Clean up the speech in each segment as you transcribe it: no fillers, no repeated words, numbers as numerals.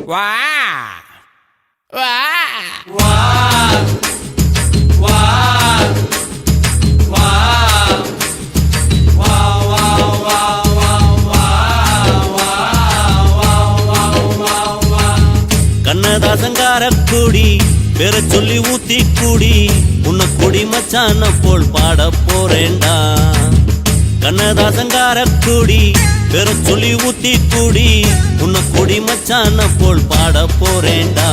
வா வா வா வா வா வா வா வா வா கண்ணதாசங்கார கூடி பேர சொல்லி ஊத்தி கூடி உன்னை கொடி மச்சான போல் பாட போறேண்டா. கண்ணதாசங்கார கூடி பேர சொல்லி ஊத்தி கூடி உன்னை கொடி மச்சான போல் பாட போறேண்டா.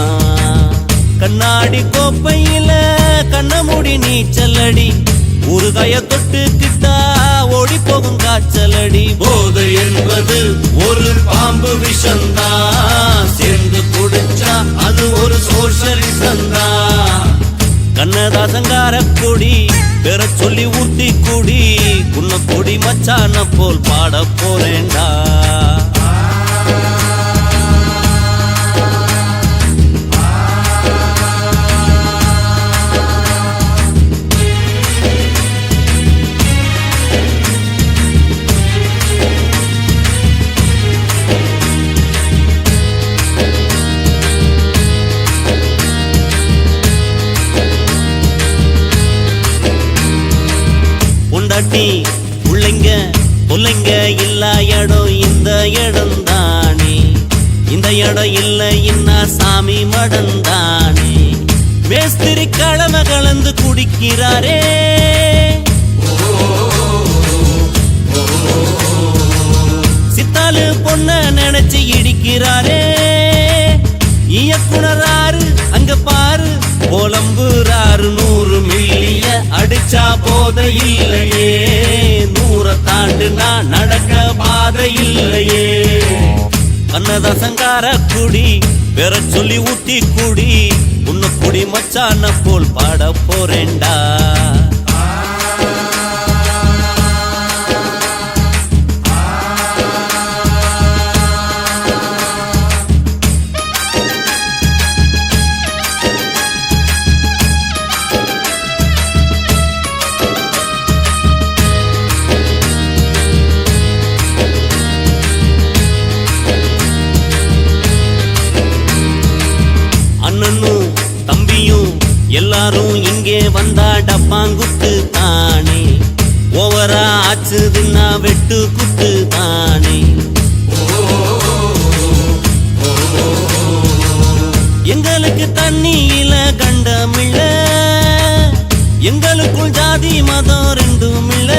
கண்ணாடி கோப்பையில கண்ண மூடி நீச்சலடி ஊறுகாய தொட்டுக்கிட்டா ஓடி போகும் காய்ச்சலடி. போதை என்பது ஒரு பாம்பு விஷந்தா, சேர்ந்து குடிச்சா அது ஒரு சோஷலிசந்தா. கண்ணதாசங்கார கொடி பேர சொல்லி ஊத்தி கூடி உன்னை கொடி மச்சான போல் பாட போறேண்டா. பிள்ளைங்க பிள்ளைங்க இல்லா இடம் இந்த இடம் தானே, இந்த இடம் இல்லை இன்னா சாமி மடம் தானே. மேஸ்திரி கிழமை கலந்து குடிக்கிறாரே, சித்தாலு பொண்ண நினைச்சு இடிக்கிறாரே. இயக்குனராரு அங்க பாரு போலம்புறாரு, 100 மில்லிய அடிச்சா போத இல்லையே, 100 தாண்டுனா நடக்க பாதை இல்லையே. கண்ணதாசங்கார குடி பேர சொல்லி ஊத்தி கூடி உன்னை குடி மச்சான போல் பாட போறேண்டா. அண்ணனும் தம்பியும் எல்லாரும் இங்கே வந்தா டப்பாங்குத்து தானே, ஓவரா ஆச்சுதுன்னா வெட்டு குத்து தானே. எங்களுக்கு தண்ணியில கண்டமில்ல, எங்களுக்குள் ஜாதி மதம் ரெண்டும் இல்ல.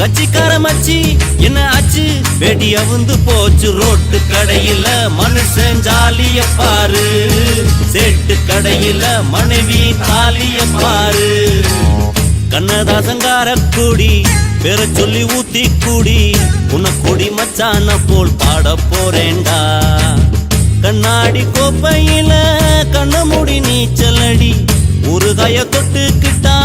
கட்சிக்கார மச்சி என்ன ஆச்சு வெடி அவுந்து போச்சு ரோட்டு கடையில மனுஷன் ஜாலிய பாரு, சேட்டு கடையில மனைவி தாலிய பாரு. கண்ணதாசங்கார கூடி பேர சொல்லி ஊத்தி கூடி உன்னை கொடி மச்சான போல் பாட போறேண்டா. கண்ணாடி கோப்பையில கண்ண மூடி நீச்சலடி ஊறுகாய தொட்டுக்கிட்டா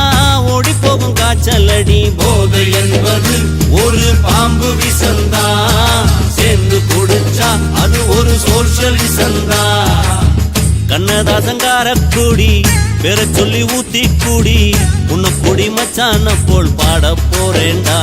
ஓடி போகும் காய்ச்சலடி. போதை என்பது ஒரு பாம்பு விஷந்தா, சேர்ந்து குடிச்சா அது ஒரு சோஷலிசந்தா. கண்ணதாசங்கார கூடி பேர சொல்லி ஊத்தி கூடி உன்னை கொடி மச்சான போல் பாட போறேண்டா.